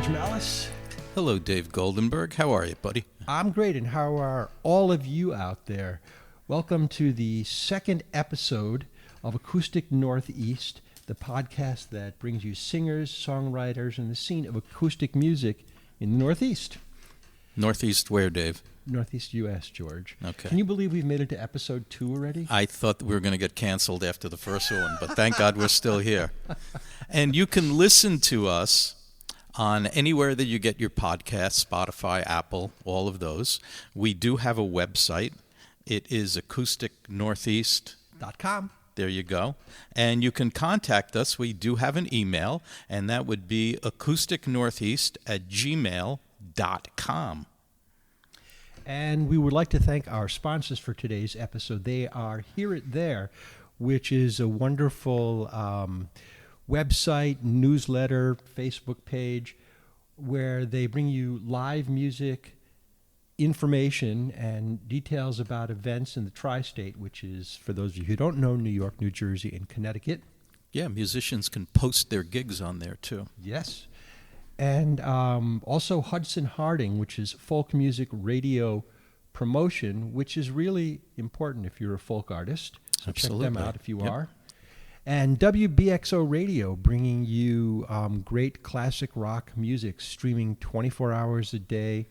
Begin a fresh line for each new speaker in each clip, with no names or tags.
George Malice.
Hello, Dave Goldenberg. How are you, buddy?
I'm great, and how are all of you out there? Welcome to the second episode of Acoustic Northeast, the podcast that brings you singers, songwriters, and the scene of acoustic music in the Northeast.
Northeast where, Dave?
Northeast U.S., George.
Okay.
Can you believe we've made it to episode 2 already?
I thought we were going to get canceled after the first one, but thank God we're still here. And you can listen to us on anywhere that you get your podcasts, Spotify, Apple, all of those. We do have a website. It is acousticnortheast.com. There you go. And you can contact us. We do have an email, and that would be acousticnortheast@gmail.com.
And we would like to thank our sponsors for today's episode. They are Hear It There, which is a wonderful website, newsletter, Facebook page, where they bring you live music, information, and details about events in the tri-state, which is, for those of you who don't know, New York, New Jersey, and Connecticut.
Yeah, musicians can post their gigs on there, too.
Yes. And also Hudson Harding, which is folk music radio promotion, which is really important if you're a folk artist. So
Absolutely.
Check them out if you
Yep.
are. And WBXO Radio, bringing you great classic rock music, streaming 24 hours a day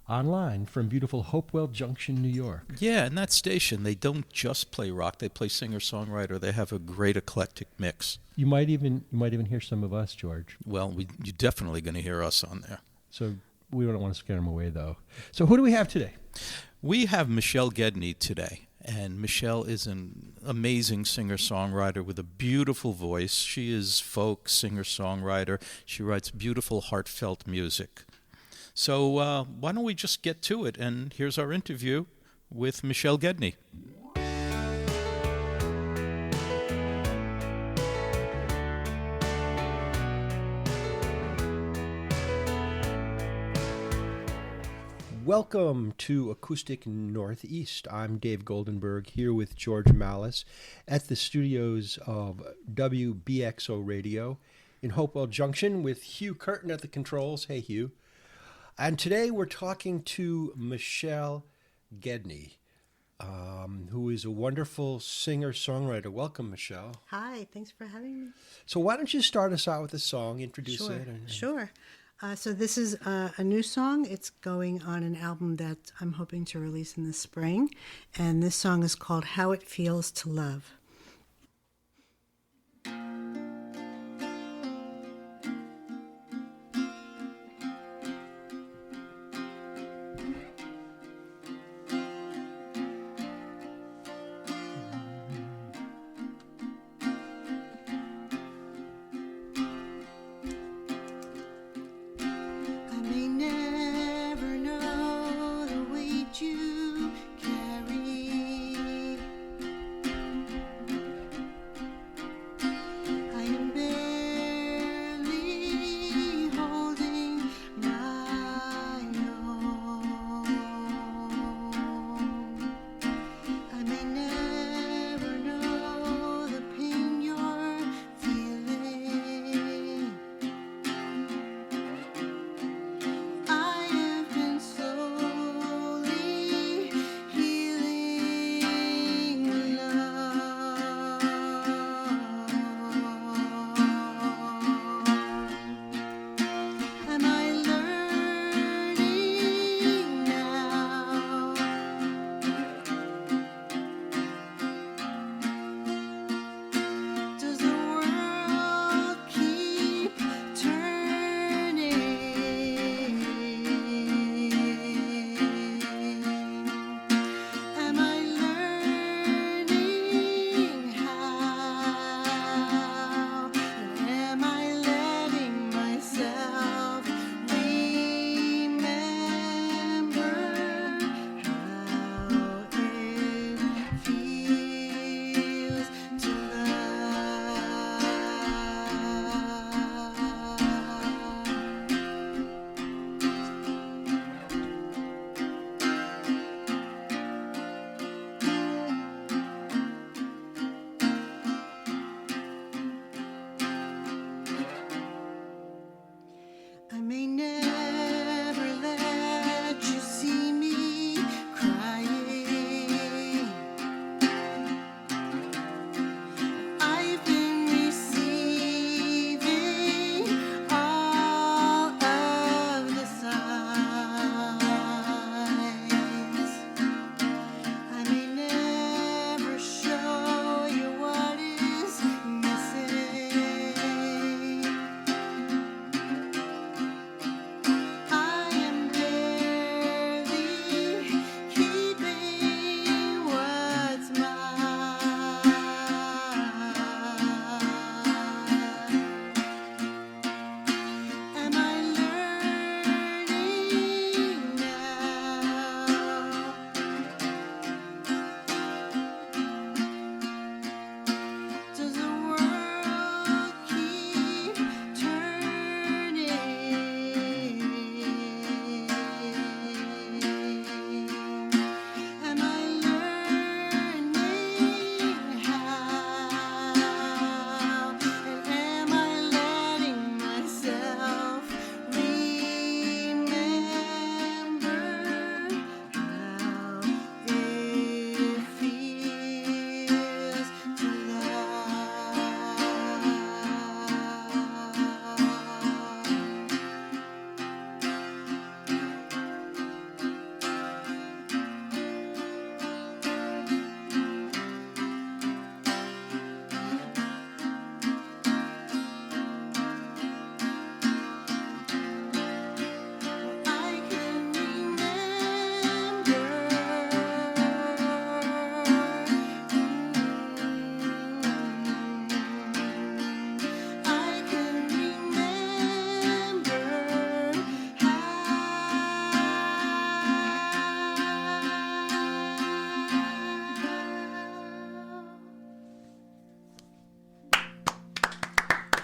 online from beautiful Hopewell Junction, New York.
Yeah, and that station, they don't just play rock. They play singer-songwriter. They have a great eclectic mix.
You might even hear some of us, George.
Well, you're definitely going to hear us on there.
So we don't want to scare them away, though. So who do we have today?
We have Michele Gedney today. And Michele is an amazing singer-songwriter with a beautiful voice. She is folk singer-songwriter. She writes beautiful, heartfelt music. So why don't we just get to it? And here's our interview with Michele Gedney.
Welcome to Acoustic Northeast. I'm Dave Goldenberg here with George Malice at the studios of WBXO Radio in Hopewell Junction with Hugh Curtin at the controls. Hey, Hugh. And today we're talking to Michele Gedney, who is a wonderful singer-songwriter. Welcome, Michele.
Hi, thanks for having me.
So why don't you start us out with a song, introduce
Sure,
it.
sure. So this is a new song. It's going on an album that I'm hoping to release in the spring. And this song is called How It Feels to Love.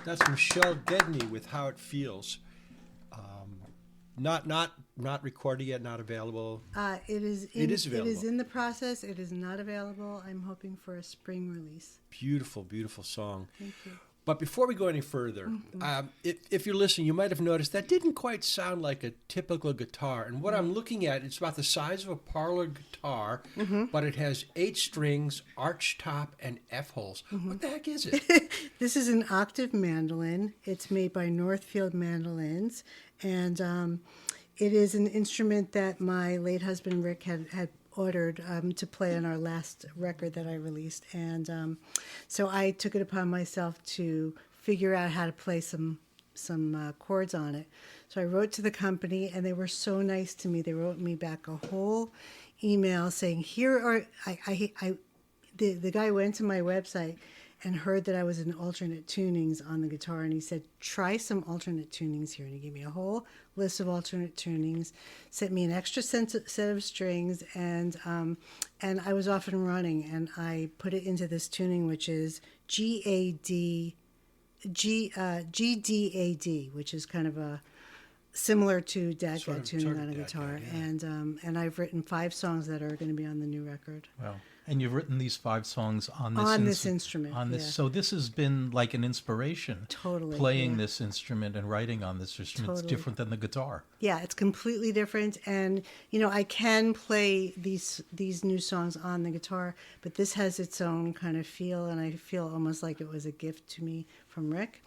That's Michele Gedney with How It Feels. Not recorded yet, not available.
It is
available.
It is in the process. It is not available. I'm hoping for a spring release.
Beautiful, beautiful song.
Thank you.
But before we go any further, if you're listening, you might have noticed that didn't quite sound like a typical guitar. And what I'm looking at, it's about the size of a parlor guitar, but it has 8 strings, arch top, and F holes. What the heck is it?
This is an octave mandolin. It's made by Northfield Mandolins, and it is an instrument that my late husband Rick had ordered to play on our last record that I released, and so I took it upon myself to figure out how to play some chords on it. So I wrote to the company, and they were so nice to me. They wrote me back a whole email saying, "Here are the guy went to my website and heard that I was in alternate tunings on the guitar, and he said, try some alternate tunings here. And he gave me a whole list of alternate tunings, sent me an extra set of strings, and I was off and running, and I put it into this tuning, which is GDAD, which is kind of a similar to Dadgad tuning on a guitar. Yeah. And I've written 5 songs that are going to be on the new record.
Wow. And you've written these 5 songs on this
instrument.
On this, so this has been like an inspiration.
Totally.
Playing this instrument and writing on this instrument.
Totally.
It's different than the guitar.
Yeah, it's completely different. And I can play these new songs on the guitar, but this has its own kind of feel, and I feel almost like it was a gift to me from Rick.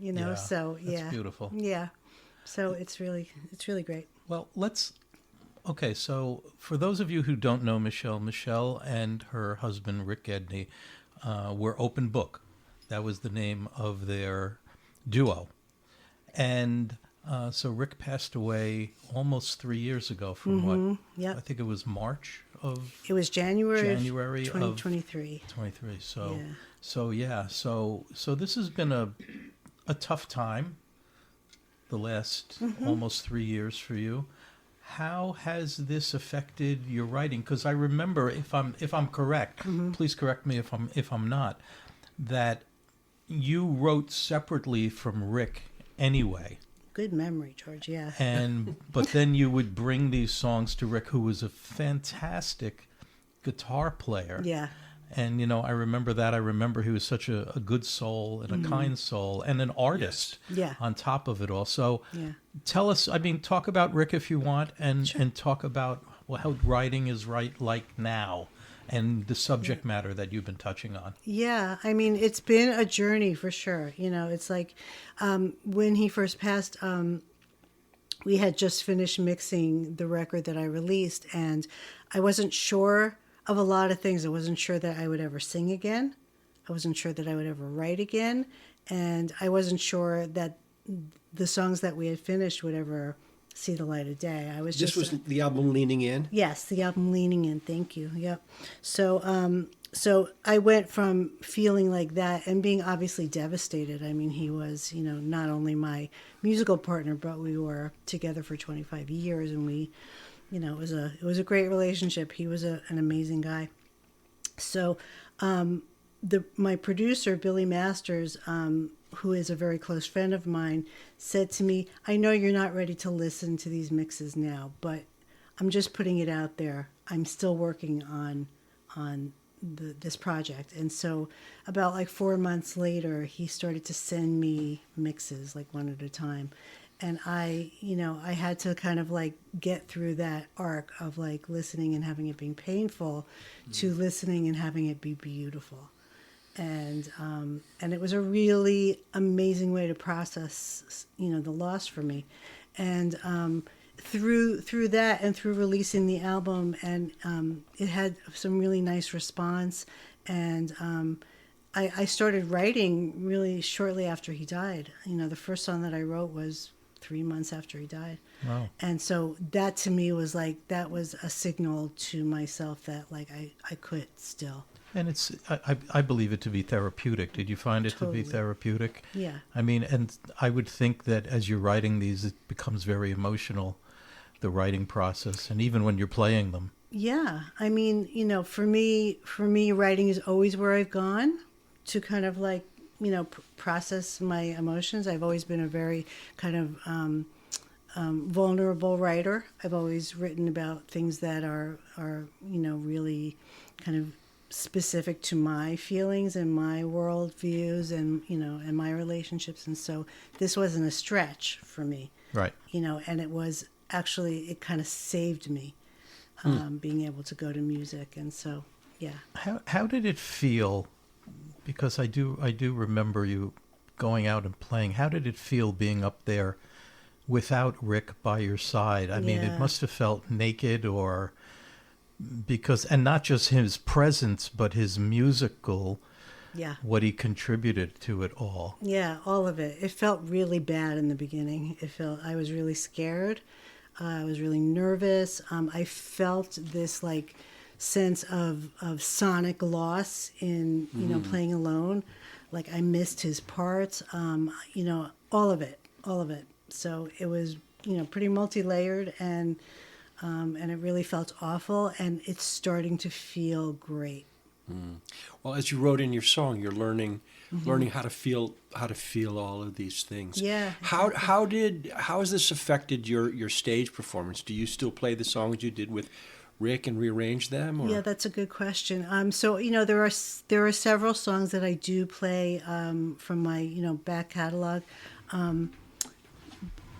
Yeah,
so yeah,
that's beautiful.
Yeah, so it's really great.
Well, okay, so for those of you who don't know Michele and her husband, Rick Gedney, were Open Book. That was the name of their duo. And so Rick passed away almost 3 years ago from what?
Yep.
I think it was March of...
It was January
of
2023.
23. So,
yeah.
So this has been a tough time, the last almost 3 years for you. How has this affected your writing? Because I remember, if I'm correct, please correct me if I'm not, that you wrote separately from Rick anyway.
Good memory, George. Yeah.
But then you would bring these songs to Rick, who was a fantastic guitar player.
Yeah.
And, I remember that. I remember he was such a good soul and a kind soul and an artist on top of it all. So tell us, talk about Rick if you want, and talk about how writing is like now and the subject matter that you've been touching on.
Yeah, it's been a journey for sure. It's like when he first passed, we had just finished mixing the record that I released, and I wasn't sure of a lot of things. I wasn't sure that I would ever sing again. I wasn't sure that I would ever write again. And I wasn't sure that the songs that we had finished would ever see the light of day.
This was the album Leaning In?
Yes, the album Leaning In. Thank you. Yep. So I went from feeling like that and being obviously devastated. He was, not only my musical partner, but we were together for 25 years, and we... it was a great relationship. He was an amazing guy. So, my producer Billy Masters, who is a very close friend of mine, said to me, "I know you're not ready to listen to these mixes now, but I'm just putting it out there. I'm still working on this project." And so, about 4 months later, he started to send me mixes one at a time. And I had to kind of get through that arc of listening and having it being painful to listening and having it be beautiful. And it was a really amazing way to process, the loss for me. And through that and through releasing the album, and it had some really nice response. And I started writing really shortly after he died. The first song that I wrote was 3 months after he died.
Wow.
And so that to me was that was a signal to myself that I could still.
And I believe it to be therapeutic. Did you find it to be therapeutic?
Yeah.
And I would think that as you're writing these, it becomes very emotional, the writing process, and even when you're playing them.
Yeah. For me, writing is always where I've gone to kind of process my emotions. I've always been a very kind of vulnerable writer. I've always written about things that are really kind of specific to my feelings and my world views and and my relationships. And so this wasn't a stretch for me,
Right.
And it was actually, it kind of saved me being able to go to music. And so, yeah.
How did it feel? Because I do remember you going out and playing. How did it feel being up there without Rick by your side? I mean, it must have felt naked, and not just his presence, but his musical, what he contributed to it all.
Yeah, all of it. It felt really bad in the beginning. I was really scared. I was really nervous. I felt this like sense of sonic loss in, playing alone. Like I missed his parts, all of it. So it was, pretty multi-layered and it really felt awful, and it's starting to feel great.
Well, as you wrote in your song, you're learning how to feel all of these things.
Yeah.
How has this affected your stage performance? Do you still play the songs you did with Rick and rearrange them? Or?
Yeah, that's a good question. So there are several songs that I do play from my back catalog.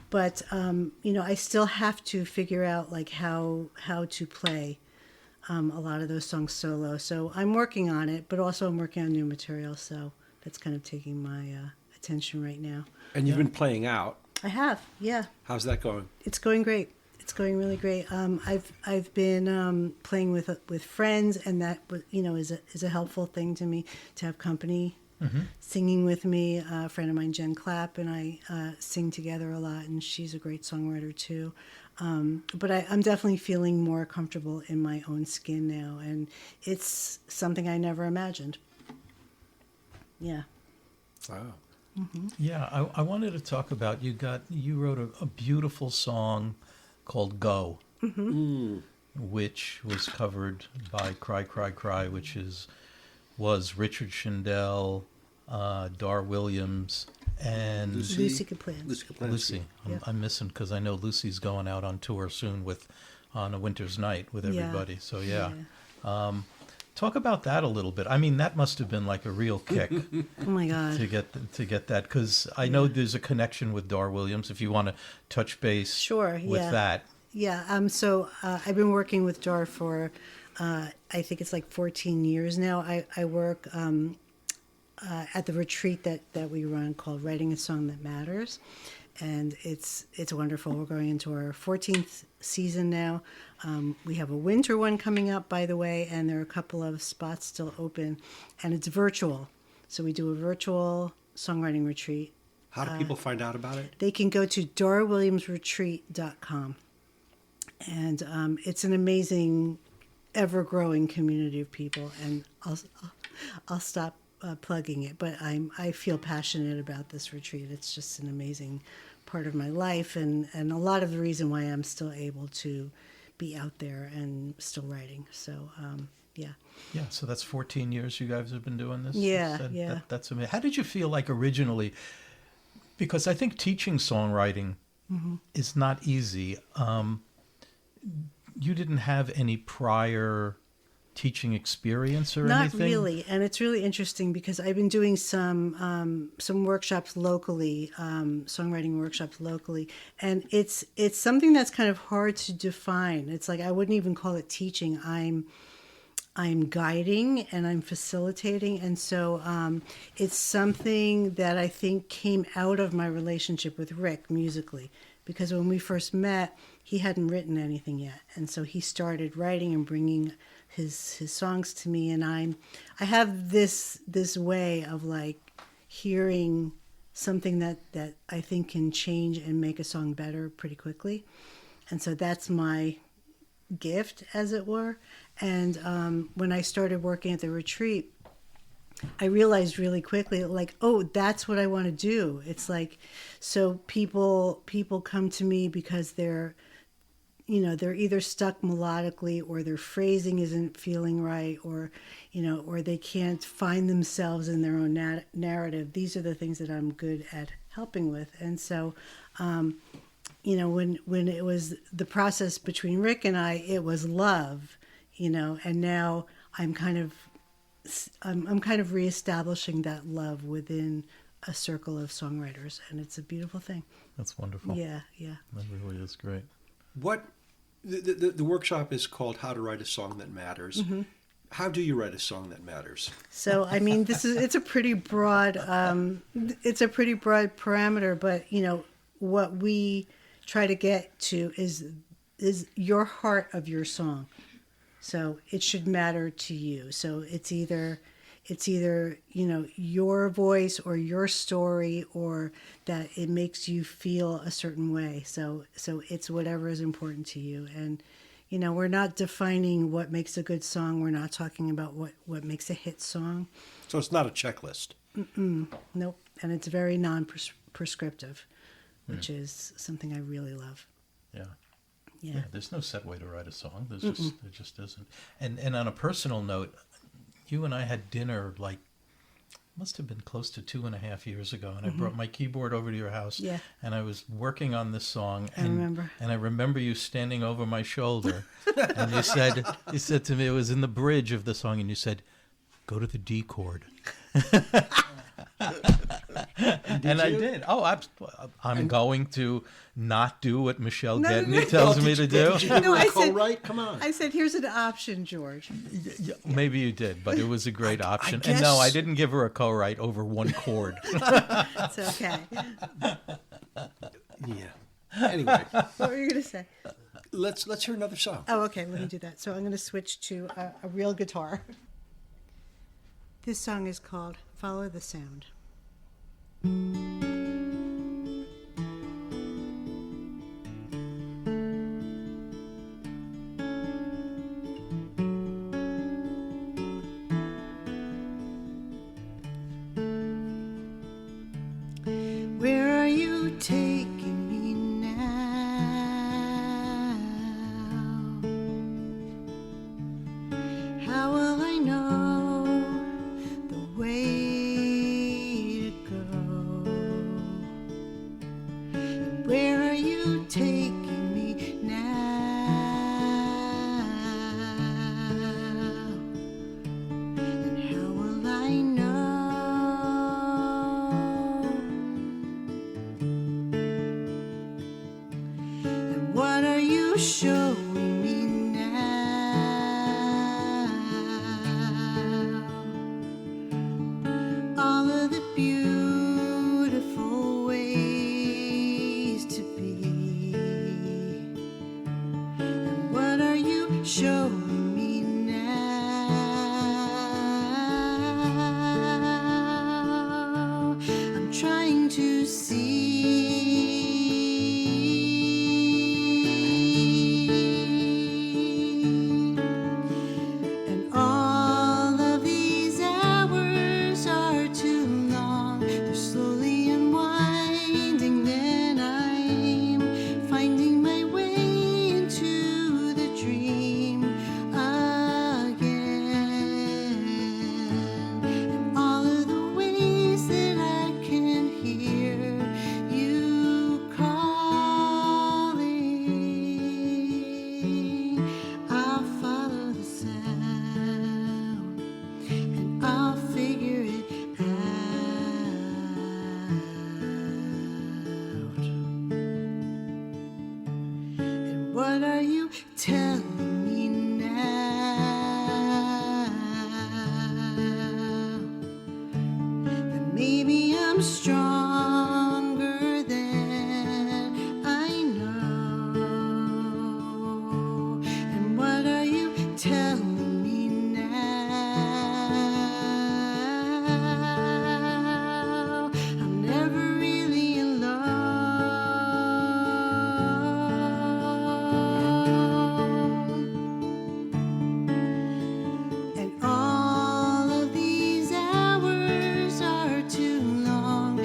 But I still have to figure out like how to play a lot of those songs solo. So I'm working on it, but also I'm working on new material. So that's kind of taking my attention right now.
And you've been playing out.
I have, yeah.
How's that going?
It's going great. It's going really great. I've been playing with friends, and that is a helpful thing to me to have company. Singing with me, a friend of mine, Jen Clapp, and I sing together a lot, and she's a great songwriter too. But I'm definitely feeling more comfortable in my own skin now, and it's something I never imagined. Yeah.
Wow.
Yeah, I wanted to talk about, you wrote a beautiful song called Go, which was covered by Cry, Cry, Cry, which was Richard Shindell, Dar Williams, and
Lucy Kaplan.
Lucy. I'm missing because I know Lucy's going out on tour soon on A Winter's Night with everybody. So yeah. Talk about that a little bit. I mean, that must have been like a real kick.
Oh my God.
To get that, because I know there's a connection with Dar Williams. If you want to touch base, with that.
Yeah. So I've been working with Dar for I think it's like 14 years now. I work at the retreat that we run called Writing a Song That Matters, and it's wonderful. We're going into our 14th season now. We have a winter one coming up, by the way, and there are a couple of spots still open, and it's virtual. So we do a virtual songwriting retreat.
How do people find out about it?
They can go to darwilliamsretreat.com, and it's an amazing, ever-growing community of people. And I'll stop plugging it, but I feel passionate about this retreat. It's just an amazing part of my life, and a lot of the reason why I'm still able to be out there and still writing. So yeah.
So that's 14 years you guys have been doing this.
Yeah.
That's amazing. How did you feel like originally? Because I think teaching songwriting is not easy. You didn't have any prior teaching experience or anything?
Not really, and it's really interesting because I've been doing some workshops locally, songwriting workshops locally, and it's something that's kind of hard to define. It's like I wouldn't even call it teaching. I'm guiding and I'm facilitating, and so it's something that I think came out of my relationship with Rick musically, because when we first met, he hadn't written anything yet, and so he started writing and bringing his songs to me, and I have this way of like hearing something that I think can change and make a song better pretty quickly, and so that's my gift, as it were. And when I started working at the retreat, I realized really quickly, like, oh, that's what I want to do. It's like, so people come to me because they're they're either stuck melodically, or their phrasing isn't feeling right, or or they can't find themselves in their own narrative. These are the things that I'm good at helping with. And so when it was the process between Rick and I, it was love, and now I'm kind of reestablishing that love within a circle of songwriters, and it's a beautiful thing.
That's wonderful.
Yeah.
That really is great.
What the workshop is called How to Write a Song That Matters.
Mm-hmm.
How do you write a song that matters?
So I mean, it's a pretty broad parameter, but what we try to get to is your heart of your song. So it should matter to you. So it's either your voice or your story, or that it makes you feel a certain way. So it's whatever is important to you. And we're not defining what makes a good song. We're not talking about what makes a hit song.
So it's not a checklist.
Nope. And it's very non-prescriptive, which is something I really love.
Yeah, there's no set way to write a song. There just isn't. And on a personal note, you and I had dinner must have been close to 2.5 years ago, and I brought my keyboard over to your house, and I was working on this song, and I remember you standing over my shoulder, and you said to me, it was in the bridge of the song, and you said, "Go to the D chord." And I did. Oh, I'm going to not do what Michele Gedney tells me to do.
Did you give her a co-write? Come on.
I said, here's an option, George.
Maybe you did, but it was a great option.
guess...
And no, I didn't give her a co-write over one chord.
It's okay.
Yeah. Anyway.
What were you going to say?
Let's hear another song.
Oh, okay. Let me do that. So I'm going to switch to a real guitar. This song is called Follow the Sound. Where are you taking me now? How will I know the way to go? Where are you taking me now? And how will I know? And what are you showing me now? All of the beautiful ways to be. And what are you showing me now? I'm trying to see. And all of these hours are too long. They're slowly unwinding. Then I'm finding my way into the dream again. And all of the ways that I can hear you calling, I'll follow the sound, and I'll figure it out. And what are you telling me now? That maybe I'm stronger than I know. And what are you telling me now? I'm never really alone. And all of these hours are too long.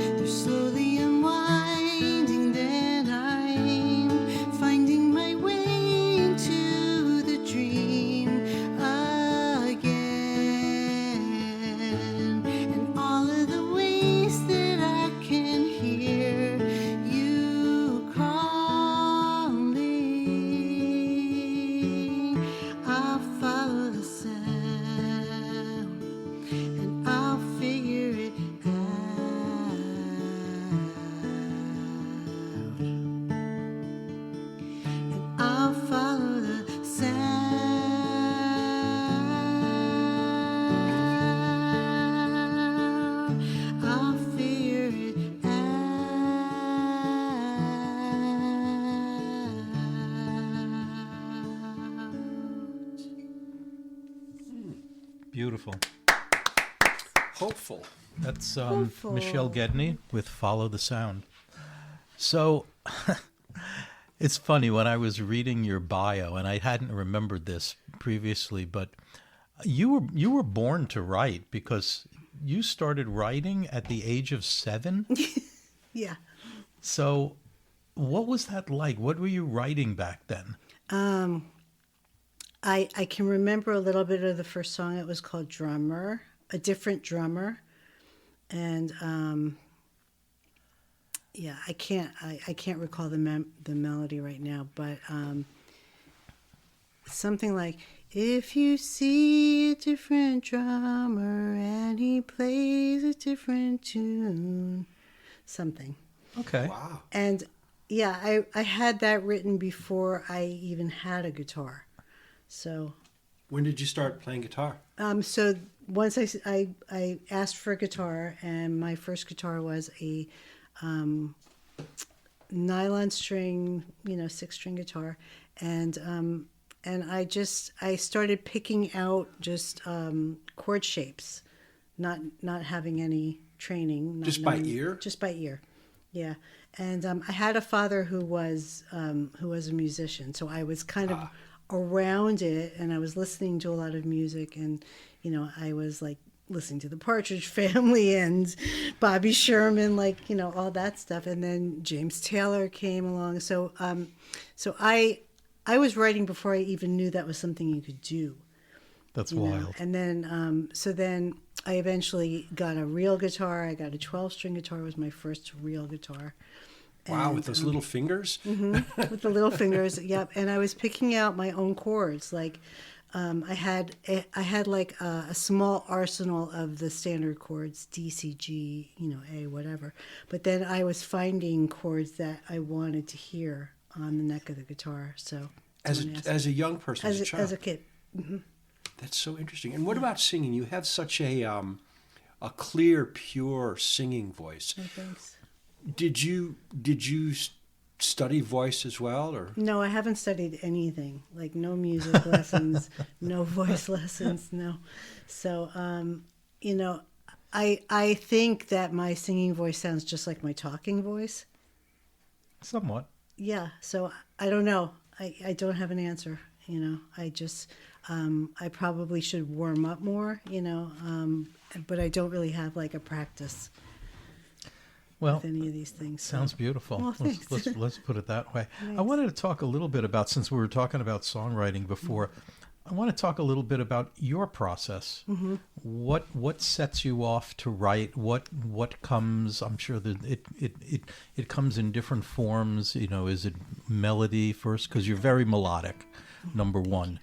Beautiful.
Hopeful.
That's
Hopeful.
Michele Gedney with Follow the Sound. So it's funny, when I was reading your bio, and I hadn't remembered this previously, but you were born to write, because you started writing at the age of 7.
Yeah.
So what was that like? What were you writing back then?
I can remember a little bit of the first song. It was called Drummer, A Different Drummer. And yeah, I can't recall the melody right now, but something like, if you see a different drummer and he plays a different tune, something.
Okay.
Wow.
And yeah, I had that written before I even had a guitar. So
When did you start playing guitar?
so once I asked for a guitar, and my first guitar was a nylon string, 6-string guitar, and I started picking out just chord shapes, not having any training.
Just by ear?
Just by ear, yeah. And I had a father who was a musician, so I was kind of around it, and I was listening to a lot of music, and I was like listening to the Partridge Family and Bobby Sherman, all that stuff, and then James Taylor came along. So I was writing before I even knew that was something you could do.
That's wild.
And then so then I eventually got a real guitar. I got a 12-string guitar. Was my first real guitar.
Wow,
And,
with those little fingers?
with the little fingers, yep. And I was picking out my own chords. Like I had like a small arsenal of the standard chords, D, C, G, A, whatever. But then I was finding chords that I wanted to hear on the neck of the guitar. So
As a young person, as a child?
as a kid.
That's so interesting. And what about singing? You have such a clear, pure singing voice.
Oh, thanks.
Did you study voice as well, or?
No, I haven't studied anything. Like no music lessons, no voice lessons, no. So, I think that my singing voice sounds just like my talking voice.
Somewhat.
Yeah. So I don't know. I don't have an answer. I just I probably should warm up more. But I don't really have like a practice.
Well,
with any of these things.
Sounds beautiful.
Well, thanks.
Let's put it that way.
Thanks.
I wanted to talk a little bit about, since we were talking about songwriting before, I want to talk a little bit about your process. Mm-hmm. What sets you off to write? What comes? I'm sure that it comes in different forms. Is it melody first? Because you're very melodic. Number one.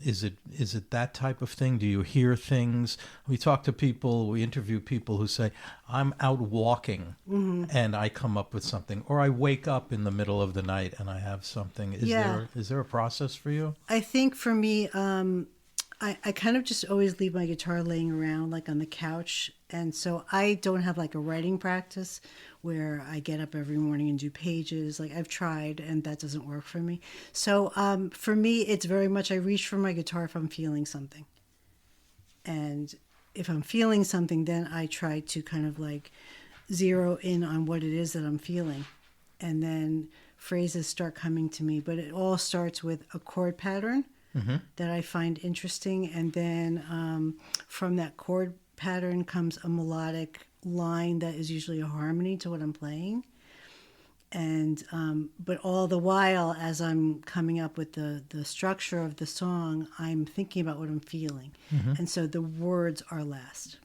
Is it that type of thing? Do you hear things? We talk to people, we interview people who say, I'm out walking and I come up with something, or I wake up in the middle of the night and I have something. Is there a process for you?
I think for me, I kind of just always leave my guitar laying around like on the couch. And so I don't have like a writing practice where I get up every morning and do pages. Like I've tried and that doesn't work for me. So for me, it's very much I reach for my guitar if I'm feeling something. And if I'm feeling something, then I try to kind of like zero in on what it is that I'm feeling. And then phrases start coming to me. But it all starts with a chord pattern that I find interesting. And then from that chord pattern comes a melodic line that is usually a harmony to what I'm playing. And but all the while, as I'm coming up with the structure of the song, I'm thinking about what I'm feeling. And so the words are last.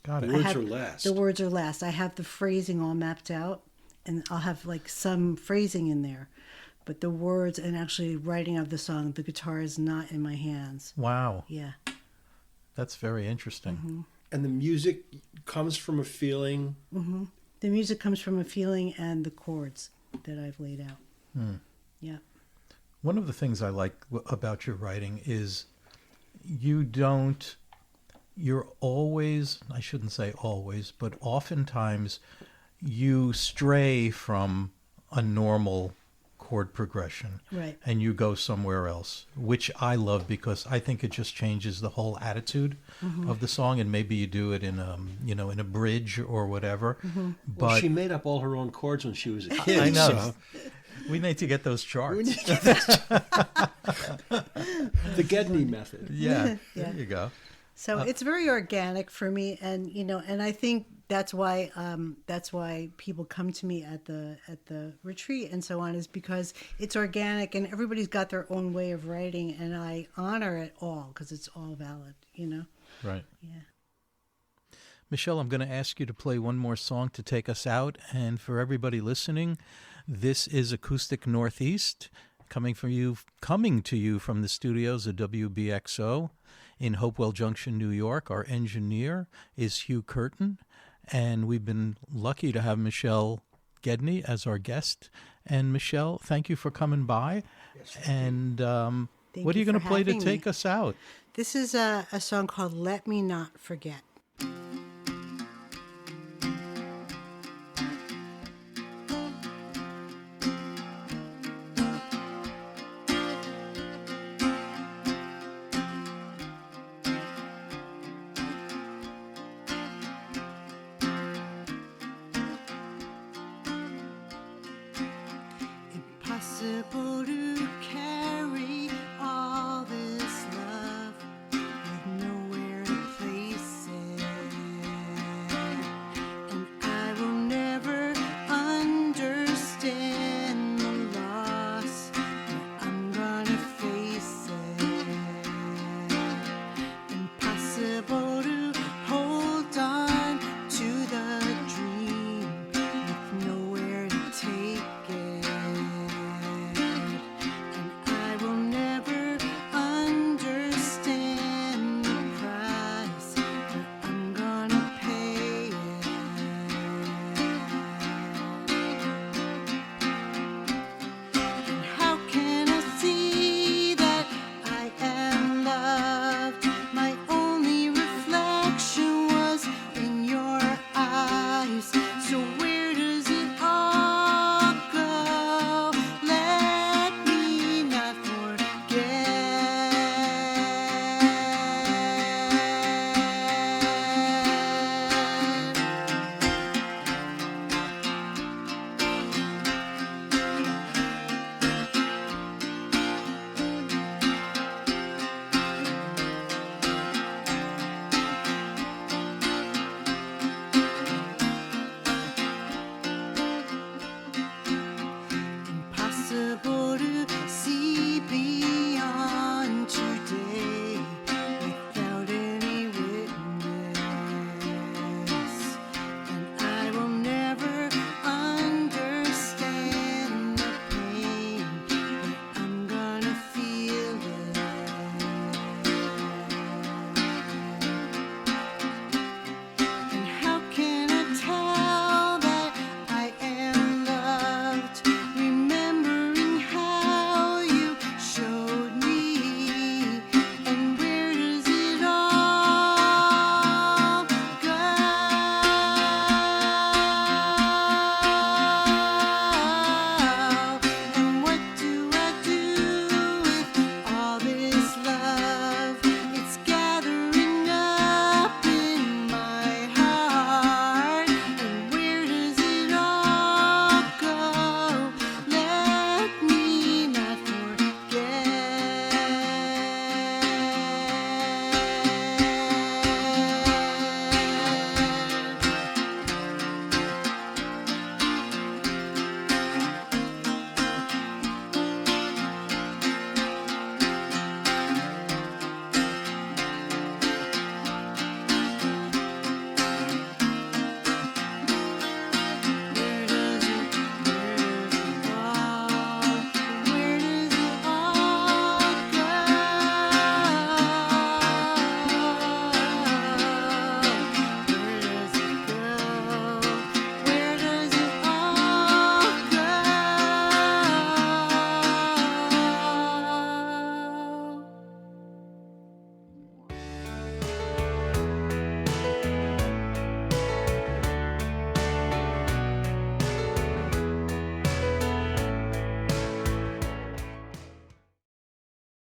Got it.
The words are last.
The words are last. I have the phrasing all mapped out, and I'll have like some phrasing in there. But the words and actually writing of the song, the guitar is not in my hands.
Wow.
Yeah.
That's very interesting.
And the music comes from a feeling.
The music comes from a feeling and the chords that I've laid out. Yeah.
One of the things I like about your writing is you're always, I shouldn't say always, but oftentimes you stray from a normal chord progression,
Right.
and you go somewhere else, which I love because I think it just changes the whole attitude of the song. And maybe you do it in in a bridge or whatever. But
Well, she made up all her own chords when she was a kid.
I know.
So
We need to get those charts.
the Gedney method.
Yeah,
Yeah.
there you go.
So it's very organic for me, and and I think that's why people come to me at the retreat and so on, is because it's organic and everybody's got their own way of writing, and I honor it all because it's all valid.
Right.
Yeah.
Michele, I'm going to ask you to play one more song to take us out. And for everybody listening, this is Acoustic Northeast coming to you from the studios of WBXO in Hopewell Junction, New York. Our engineer is Hugh Curtin, and we've been lucky to have Michele Gedney as our guest. And Michele, thank you for coming by. And what are you going to play to take us out?
This is a song called "Let Me Not Forget."